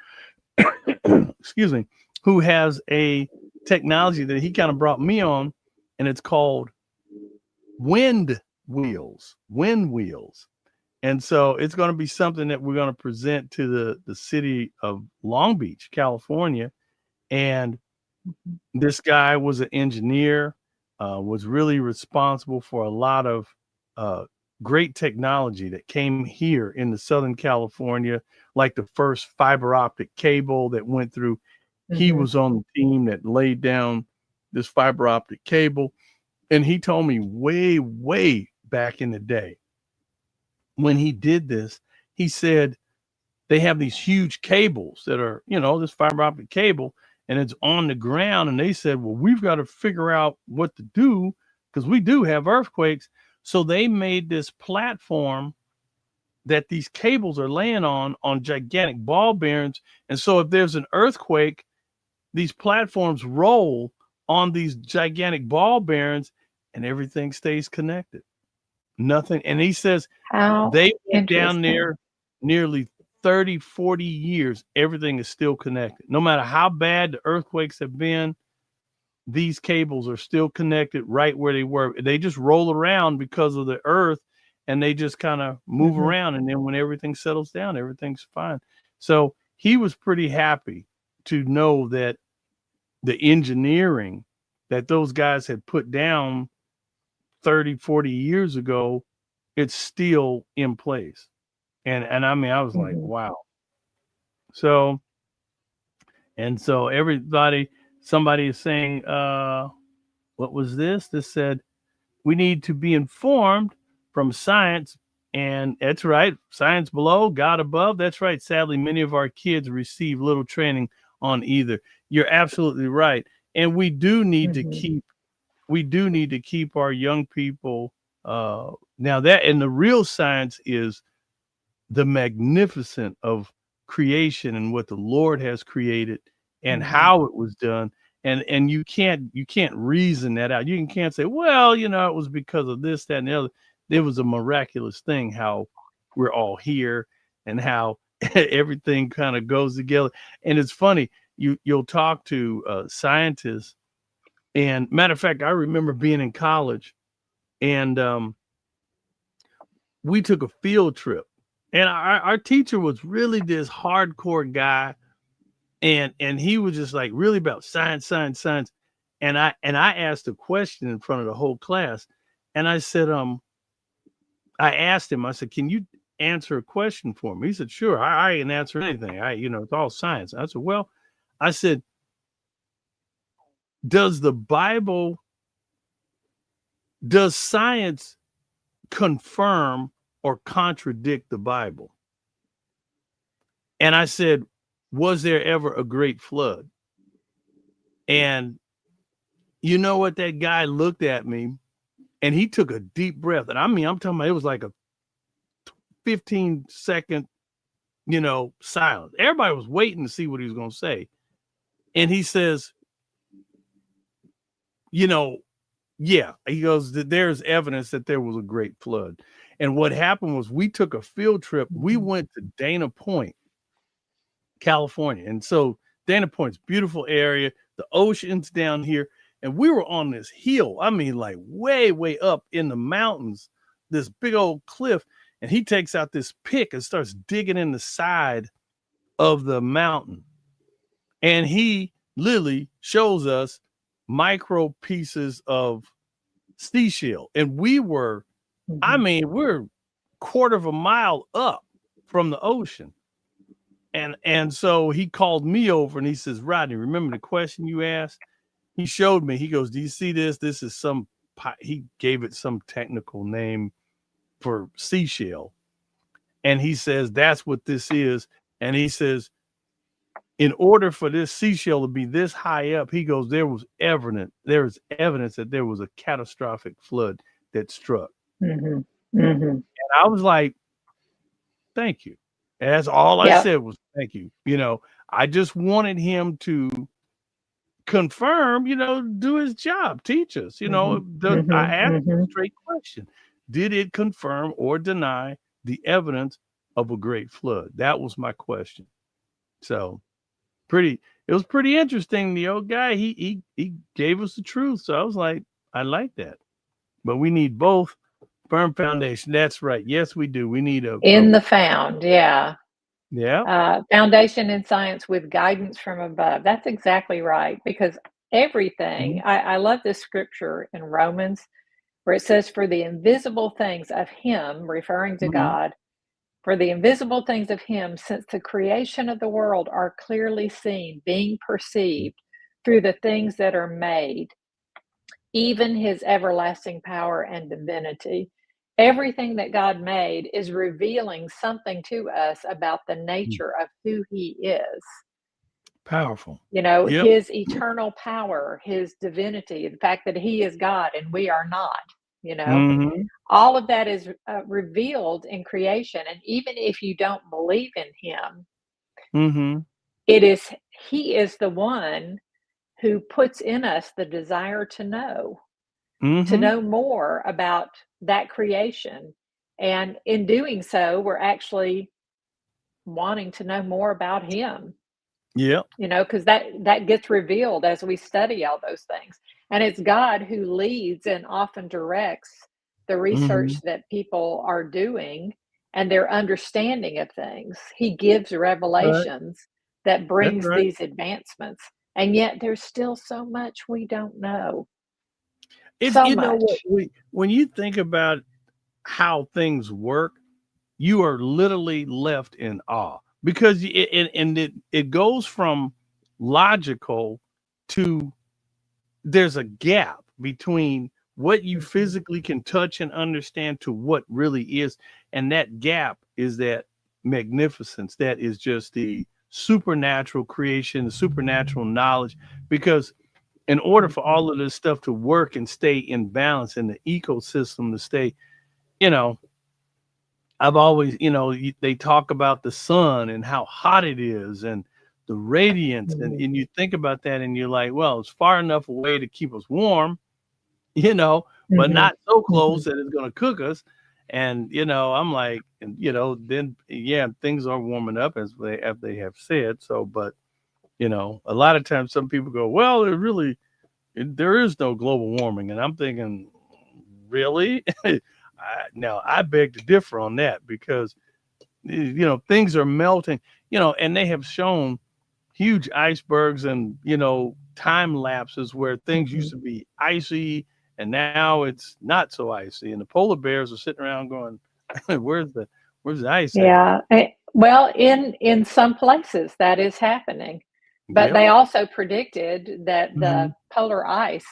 excuse me, who has a technology that he kind of brought me on, and it's called wind wheels. And so it's going to be something that we're going to present to the city of Long Beach, California. And this guy was an engineer, was really responsible for a lot of great technology that came here in the Southern California, like the first fiber optic cable that went through. He was on the team that laid down this fiber optic cable. And he told me way, way back in the day, when he did this, he said they have these huge cables that are, this fiber optic cable, and it's on the ground. And they said, well, we've got to figure out what to do, because we do have earthquakes. So they made this platform that these cables are laying on gigantic ball bearings. And so if there's an earthquake, these platforms roll on these gigantic ball bearings, and everything stays connected. Nothing. And he says they went down there nearly 30, 40 years. Everything is still connected. No matter how bad the earthquakes have been, these cables are still connected right where they were. They just roll around because of the earth, and they just kind of move around. And then when everything settles down, everything's fine. So he was pretty happy to know that the engineering that those guys had put down 30, 40 years ago, it's still in place. And I mean, I was like, wow. So somebody is saying, what was this? This said, we need to be informed from science. And that's right. Science below, God above. That's right. Sadly, many of our kids receive little training on either. You're absolutely right. And we do need to keep our young people. Now that, and the real science is the magnificent of creation and what the Lord has created and how it was done. And you can't reason that out. You can't say, well, it was because of this, that, and the other. It was a miraculous thing how we're all here and how everything kind of goes together. And it's funny, you'll talk to scientists. And matter of fact, I remember being in college, and we took a field trip, and our teacher was really this hardcore guy, and he was just like really about science, science, science. And I asked a question in front of the whole class, and I said, I asked him, I said, can you answer a question for me? He said, sure. I can answer anything. It's all science. I said, well, I said, does science confirm or contradict the Bible? And I said, was there ever a great flood? And you know what? That guy looked at me and he took a deep breath. And I mean, I'm talking about, it was like a 15-second, silence. Everybody was waiting to see what he was going to say. And he says, yeah, he goes, there's evidence that there was a great flood. And what happened was we took a field trip. We went to Dana Point, California. And so Dana Point's beautiful area, the ocean's down here. And we were on this hill. I mean, like way, way up in the mountains, this big old cliff. And he takes out this pick and starts digging in the side of the mountain. And he literally shows us micro pieces of seashell. And we were, we're quarter of a mile up from the ocean. And so he called me over and he says, Rodney, remember the question you asked? He showed me, he goes, do you see this? This is he gave it some technical name for seashell. And he says, that's what this is. And he says, in order for this seashell to be this high up, he goes, there is evidence that there was a catastrophic flood that struck. And I was like, thank you. And that's all I said was thank you. I just wanted him to confirm, do his job, teach us, I asked a straight question. Did it confirm or deny the evidence of a great flood? That was my question. So it was pretty interesting. The old guy, he gave us the truth. So I was like, I like that. But we need both. Firm foundation. That's right. Yes, we do. We need the found. Yeah. Yeah. Foundation in science with guidance from above. That's exactly right. Because everything, I love this scripture in Romans where it says, for the invisible things of him, referring to God, for the invisible things of him, since the creation of the world are clearly seen, being perceived through the things that are made, even his everlasting power and divinity. Everything that God made is revealing something to us about the nature of who he is. Powerful. His eternal power, his divinity, the fact that he is God and we are not, all of that is revealed in creation. And even if you don't believe in him, he is the one who puts in us the desire to know more about that creation. And in doing so, we're actually wanting to know more about him. Yeah. Because that gets revealed as we study all those things. And it's God who leads and often directs the research that people are doing and their understanding of things. He gives revelations that brings these advancements. And yet there's still so much we don't know. When you think about how things work, you are literally left in awe because it goes from logical to there's a gap between what you physically can touch and understand to what really is. And that gap is that magnificence. That is just the supernatural creation, the supernatural knowledge, because in order for all of this stuff to work and stay in balance and the ecosystem to stay, I've always, they talk about the sun and how hot it is and the radiance. And you think about that and you're like, well, it's far enough away to keep us warm, but not so close that it's going to cook us. And, I'm like, then, things are warming up as they have said. So, but, a lot of times some people go, well, there is no global warming. And I'm thinking, really? Now I beg to differ on that because things are melting, and they have shown huge icebergs and time lapses where things used Mhm. to be icy and now it's not so icy, and the polar bears are sitting around going, where's the ice at? Yeah, well, in some places that is happening, but Yeah. they also predicted that Hmm. the polar ice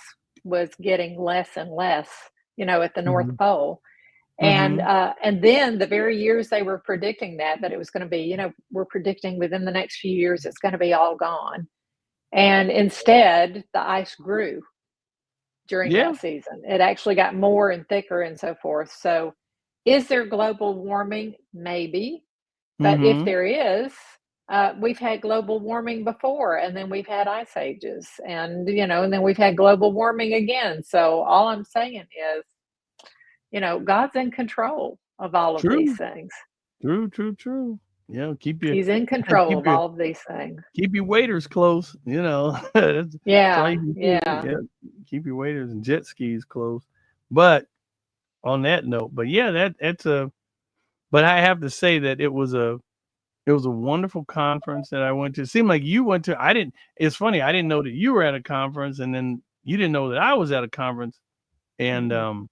was getting less and less, at the North Hmm. Pole. Hmm. And then the very years they were predicting that it was going to be, we're predicting within the next few years it's going to be all gone. And instead, the ice grew during Yeah. that season. It actually got more and thicker and so forth. So, is there global warming? Maybe. But if Hmm. there is, we've had global warming before, and then we've had ice ages, and then we've had global warming again. So, all I'm saying is, God's in control of all of these True. things. True. Keep your He's in control keep of your all of these things. keep your waders close. That's all Yeah, you can do. yeah. Yeah, keep your waders and jet skis close. But on that note, but yeah, that's a. But I have to say that it was a wonderful conference that I went to. It seemed like you went to. I didn't. It's funny. I didn't know that you were at a conference, and then you didn't know that I was at a conference. And Mhm.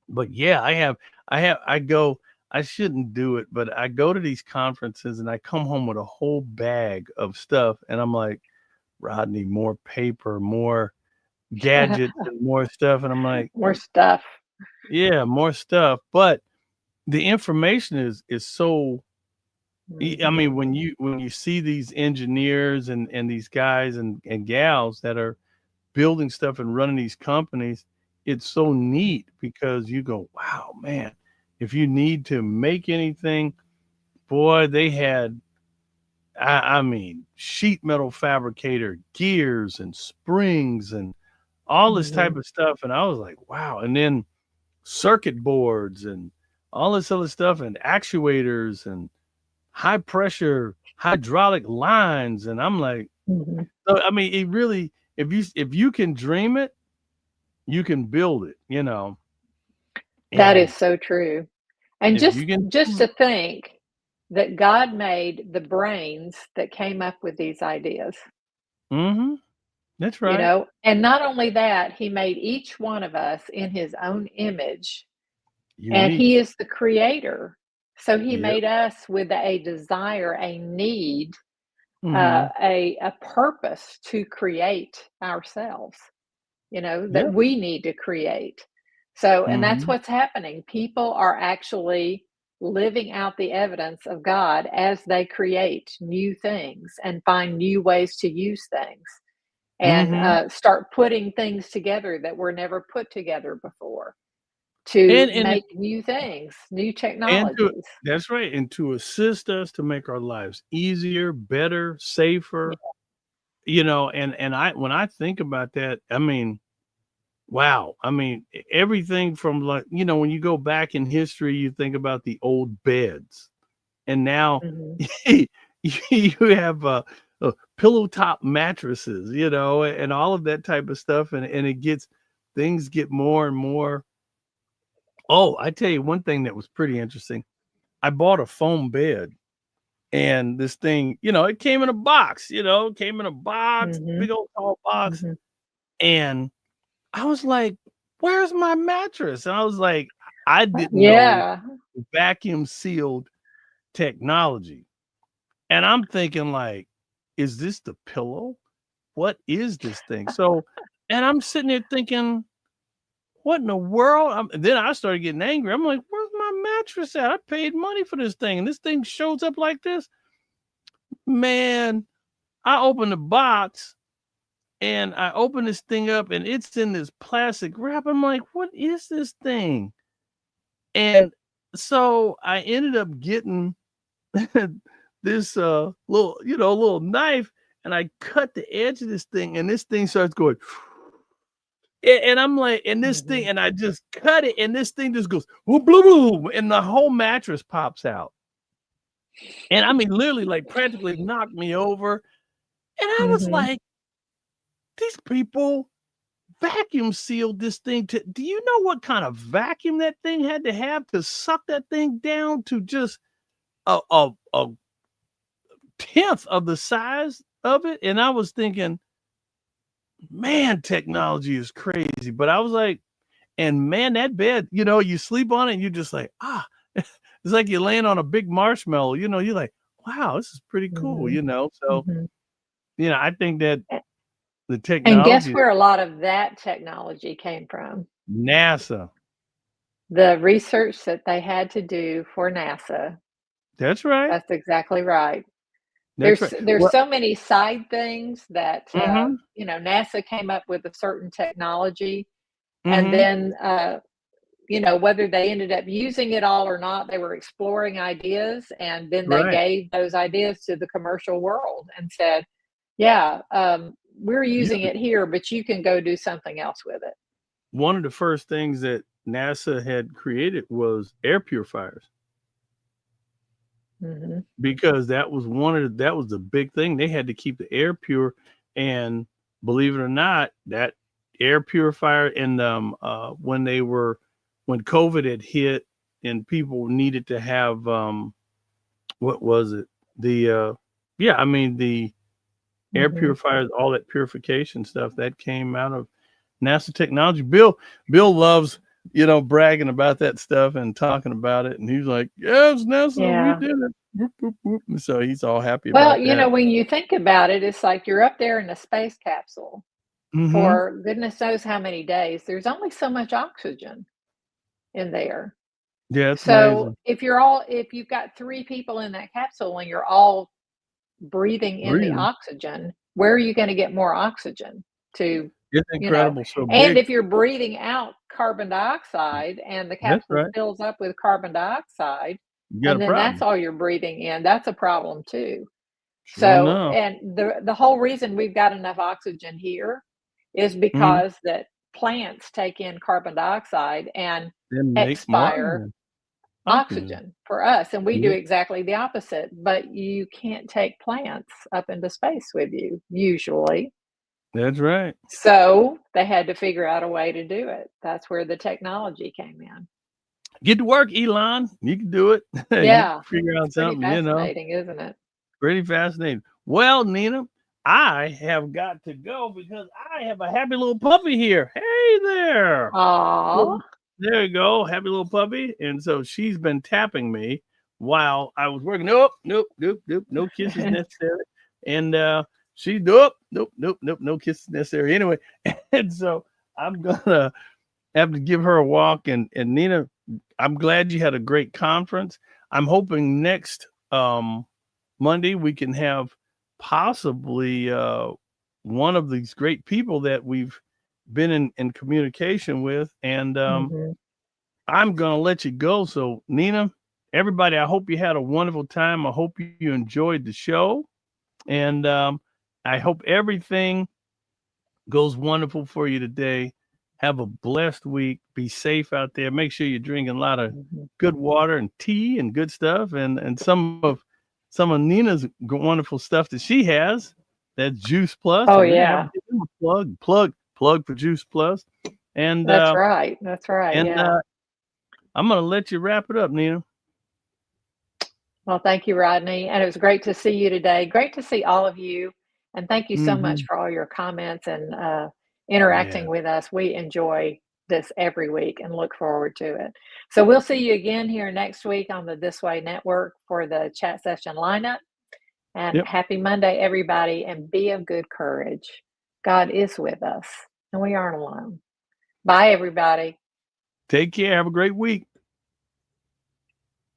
but yeah, I go. I shouldn't do it, but I go to these conferences and I come home with a whole bag of stuff, and I'm like, Rodney, more paper, more gadgets, and more stuff, and I'm like, More stuff. yeah, more stuff. But the information is so. I Mhm. mean, when you see these engineers and these guys and gals that are building stuff and running these companies, it's so neat because you go, wow, man, if you need to make anything, boy, they had, I mean, sheet metal fabricator, gears and springs and all this type Mhm. of stuff. And I was like, wow. And then circuit boards and all this other stuff and actuators and high pressure hydraulic lines. And I'm like, Mhm. so I mean, it really, if you can dream it, you can build it. That is And so true. And if just you can just dream it, to think that God made the brains that came up with these ideas, mm-hmm, that's right. and not only that, he made each one of us in his own image, and Unique. he is the creator. So he Yep. made us with a desire, a need, Mm-hmm. a purpose to create ourselves, that Yep. we need to create. So, and that's Mm-hmm. what's happening. People are actually living out the evidence of God as they create new things and find new ways to use things and Mm-hmm. start putting things together that were never put together before to And make new things, new and to technologies. that's right. And to assist us to make our lives easier, better, safer, and I when I think about that, I mean, wow. I mean, everything from like, when you go back in history, you think about the old beds, and now Mhm. you have pillow top mattresses, and all of that type of stuff. And things get more and more. Oh, I tell you one thing that was pretty interesting. I bought a foam bed, and this thing, it came in a box, big Mhm. old tall box. Mhm. And I was like, "Where's my mattress?" And I was like, I didn't know Yeah. vacuum sealed technology. And I'm thinking like, "Is this the pillow? What is this thing?" So, and I'm sitting there thinking, "What in the world?" Then I started getting angry. I'm like, "Where's my mattress at? I paid money for this thing, and this thing shows up like this." Man, I opened the box and I open this thing up and it's in this plastic wrap. I'm like, "What is this thing?" And so I ended up getting this little knife, and I cut the edge of this thing, and this thing starts going. And I'm like, and this thing, Mhm. and I just cut it, and this thing just goes boom, boom, boom, and the whole mattress pops out. And I mean, literally, like practically knocked me over. And I was Mhm. like, these people vacuum sealed this thing to, do you know what kind of vacuum that thing had to have to suck that thing down to just a tenth of the size of it? And I was thinking, man, technology is crazy. But I was like, and man, that bed, you sleep on it and you're just like, it's like you're laying on a big marshmallow, you're like, wow, this is pretty cool, Mhm. So, Mhm. I think that the And guess technology, where a lot of that technology came from? NASA, The research that they had to do for NASA. that's right. That's exactly right. That's There's right. there's Well, so many side things that, mhm, NASA came up with a certain technology, and mhm, then, whether they ended up using it all or not, they were exploring ideas, and then they right. gave those ideas to the commercial world and said, "Yeah, we're You using it here, but you can go do something else with it." One of the first things that NASA had created was air purifiers, Mhm. because that was the big thing. They had to keep the air pure, and believe it or not, that air purifier, and when COVID had hit and people needed to have what was it? The yeah, I mean the air Mhm. purifiers, all that purification stuff that came out of NASA technology. Bill loves, bragging about that stuff and talking about it. And he's like, yes, NASA, we Yeah. did it. Whoop, whoop, whoop. And so he's all happy Well, about that. when you think about it, it's like you're up there in a space capsule Mm-hmm. for goodness knows how many days. There's only so much oxygen in there. Yeah, it's So amazing. if you've got 3 people in that capsule and you're all breathing in the Breathing. oxygen, where are you gonna get more oxygen to, It's you know incredible. So and big. if you're breathing out carbon dioxide and the That's capsule right. fills up with carbon dioxide, You got and a then that's problem. all you're breathing in, that's a problem too. Sure So, enough. and the whole reason we've got enough oxygen here is Mm-hmm. because that plants take in carbon dioxide and Then make more expire oxygen. oxygen for us, and we do Yep. exactly the opposite. But you can't take plants up into space with you, usually. That's right. So they had to figure out a way to do it. That's where the technology came in. Get to work, Elon. You can do it. You Yeah, figure it's out pretty something. fascinating, isn't it? Pretty fascinating. Well, Nina, I have got to go because I have a happy little puppy here. Hey there. Aw. Well, there you go. Happy little puppy. And so she's been tapping me while I was working. Nope, nope, nope, nope. No kisses necessary. And she, nope, nope, nope, nope. No kisses necessary. Anyway, and so I'm going to have to give her a walk. And Nina, I'm glad you had a great conference. I'm hoping next Monday we can have possibly one of these great people that we've been in communication with. And Mhm. I'm going to let you go. So, Nina, everybody, I hope you had a wonderful time. I hope you enjoyed the show. And I hope everything goes wonderful for you today. Have a blessed week. Be safe out there. Make sure you're drinking a lot of Mhm. good water and tea and good stuff, and some of Nina's wonderful stuff that she has. That's Juice Plus. Oh, So we're gonna have to yeah. give them a plug for Juice Plus, and That's right. That's right. and Yeah. I'm gonna let you wrap it up, Nina. Well, thank you, Rodney. And it was great to see you today. Great to see all of you. And thank you so much Hmm. for all your comments and Yeah. interacting with us. We enjoy this every week and look forward to it. So we'll see you again here next week on the This Way Network for the chat session lineup. And Yep. happy Monday, everybody, and be of good courage. God is with us, and we aren't alone. Bye, everybody. Take care. Have a great week.